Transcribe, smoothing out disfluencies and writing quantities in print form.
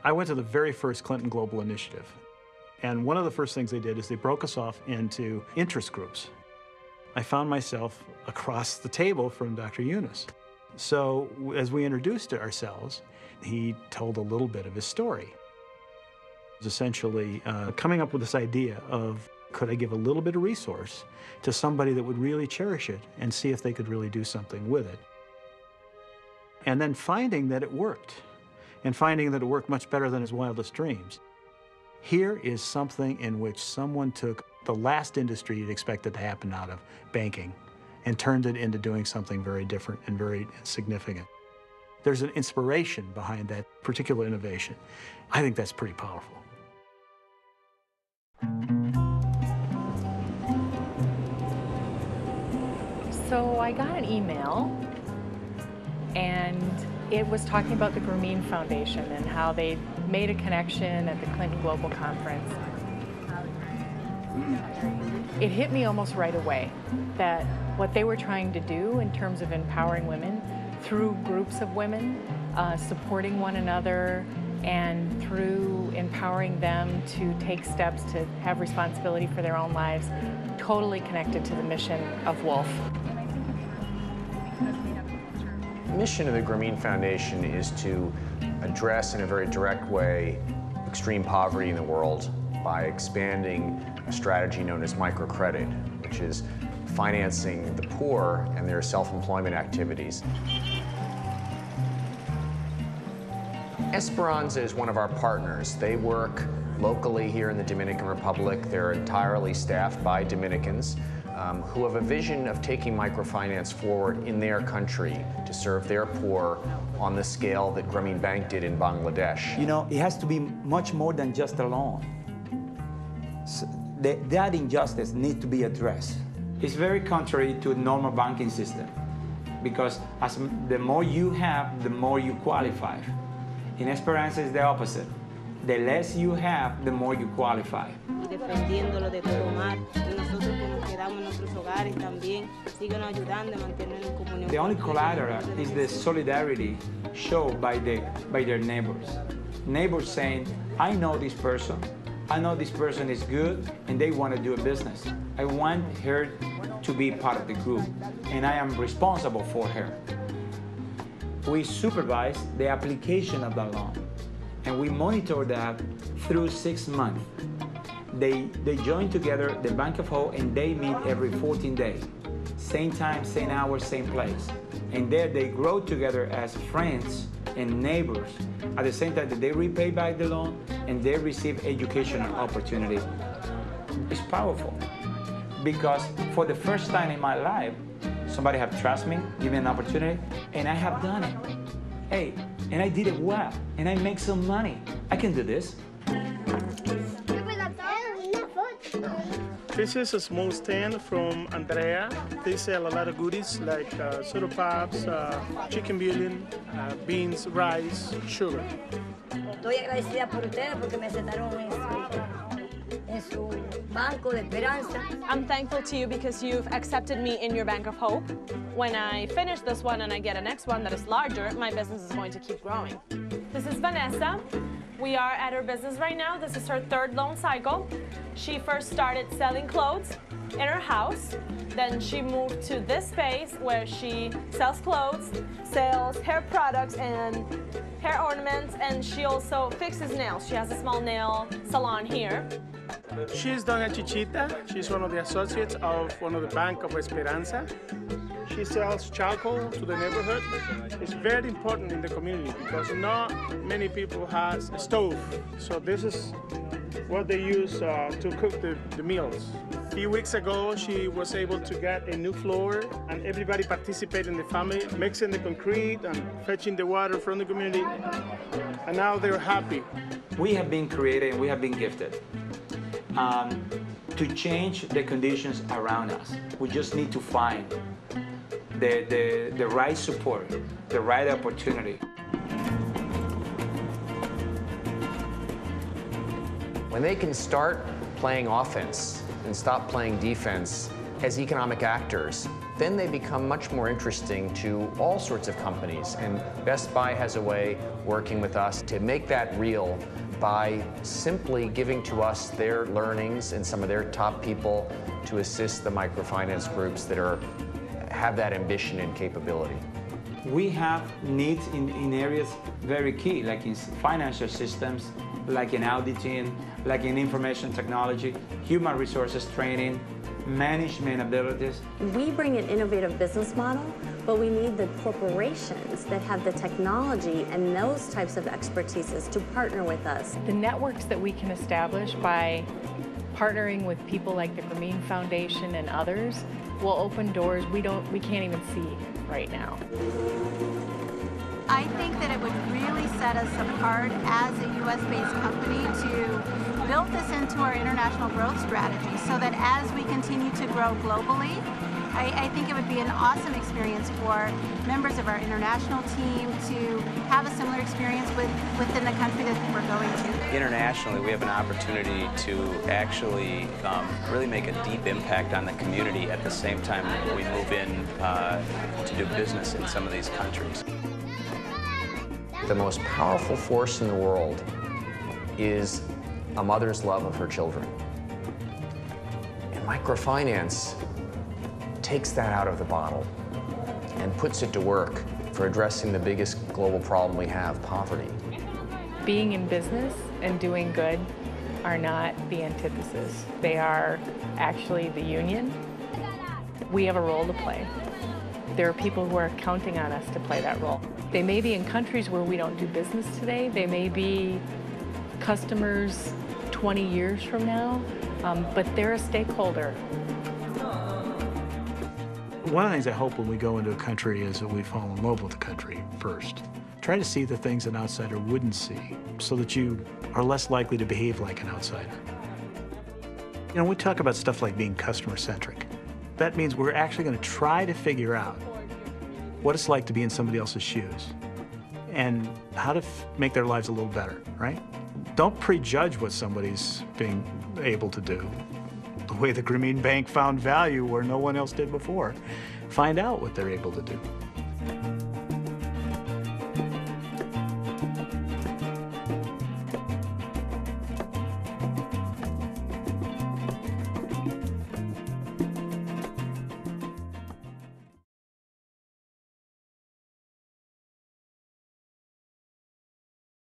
I went to the very first Clinton Global Initiative. And one of the first things they did is they broke us off into interest groups. I found myself across the table from Dr. Yunus. So as we introduced ourselves, he told a little bit of his story. It was essentially coming up with this idea of, could I give a little bit of resource to somebody that would really cherish it and see if they could really do something with it? And then finding that it worked, and finding that it worked much better than his wildest dreams. Here is something in which someone took the last industry you'd expected to happen out of, banking, and turned it into doing something very different and very significant. There's an inspiration behind that particular innovation. I think that's pretty powerful. So I got an email, and it was talking about the Grameen Foundation and how they made a connection at the Clinton Global Conference. It hit me almost right away that what they were trying to do in terms of empowering women through groups of women, supporting one another, and through empowering them to take steps to have responsibility for their own lives, totally connected to the mission of Wolf. The mission of the Grameen Foundation is to address in a very direct way extreme poverty in the world by expanding a strategy known as microcredit, which is financing the poor and their self-employment activities. Esperanza is one of our partners. They work locally here in the Dominican Republic. They're entirely staffed by Dominicans who have a vision of taking microfinance forward in their country to serve their poor on the scale that Grameen Bank did in Bangladesh. You know, it has to be much more than just a loan. So that injustice needs to be addressed. It's very contrary to the normal banking system, because the more you have, the more you qualify. In Esperanza, it's the opposite. The less you have, the more you qualify. The only collateral is the solidarity shown by their neighbors. Neighbors saying, I know this person is good, and they want to do a business. I want her to be part of the group, and I am responsible for her. We supervise the application of the loan, and we monitor that through 6 months. They join together the Bank of Hope, and they meet every 14 days. Same time, same hour, same place. And there they grow together as friends and neighbors at the same time that they repay back the loan and they receive educational opportunity. It's powerful because for the first time in my life, somebody have trust me, give me an opportunity, and I have done it. Hey, and I did it well, and I make some money. I can do this. This is a small stand from Andrea. They sell a lot of goodies like soda pops, chicken bouillon, beans, rice, sugar. Estoy agradecida por ustedes porque me aceptaron en su banco de Esperanza. I'm thankful to you because you've accepted me in your Bank of Hope. When I finish this one and I get a next one that is larger, my business is going to keep growing. This is Vanessa. We are at her business right now. This is her third loan cycle. She first started selling clothes in her house. Then she moved to this space where she sells clothes, sells hair products and hair ornaments, and she also fixes nails. She has a small nail salon here. She's Doña Chichita. She's one of the associates of one of the Bank of Esperanza. She sells charcoal to the neighborhood. It's very important in the community because not many people has a stove. So this is what they use to cook the meals. A few weeks ago, she was able to get a new floor, and everybody participated in the family, mixing the concrete and fetching the water from the community. And now they're happy. We have been created and we have been gifted to change the conditions around us. We just need to find the right support, the right opportunity. When they can start playing offense and stop playing defense, as economic actors, then they become much more interesting to all sorts of companies. And Best Buy has a way working with us to make that real by simply giving to us their learnings and some of their top people to assist the microfinance groups that have that ambition and capability. We have needs in areas very key, like in financial systems, like in auditing, like in information technology, human resources training, management abilities. We bring an innovative business model, but we need the corporations that have the technology and those types of expertises to partner with us. The networks that we can establish by partnering with people like the Grameen Foundation and others will open doors we can't even see right now. I think that it would really set us apart as a U.S.-based company to build this into our international growth strategy so that as we continue to grow globally, I think it would be an awesome experience for members of our international team to have a similar experience within the country that we're going to. Internationally, we have an opportunity to actually really make a deep impact on the community at the same time that we move in to do business in some of these countries. The most powerful force in the world is a mother's love of her children. And microfinance takes that out of the bottle and puts it to work for addressing the biggest global problem we have, poverty. Being in business and doing good are not the antithesis. They are actually the union. We have a role to play. There are people who are counting on us to play that role. They may be in countries where we don't do business today. They may be customers 20 years from now, but they're a stakeholder. One of the things I hope when we go into a country is that we fall in love with the country first. Try to see the things an outsider wouldn't see so that you are less likely to behave like an outsider. You know, we talk about stuff like being customer-centric. That means we're actually going to try to figure out what it's like to be in somebody else's shoes and how to make their lives a little better, right? Don't prejudge what somebody's being able to do. The way the Grameen Bank found value where no one else did before. Find out what they're able to do.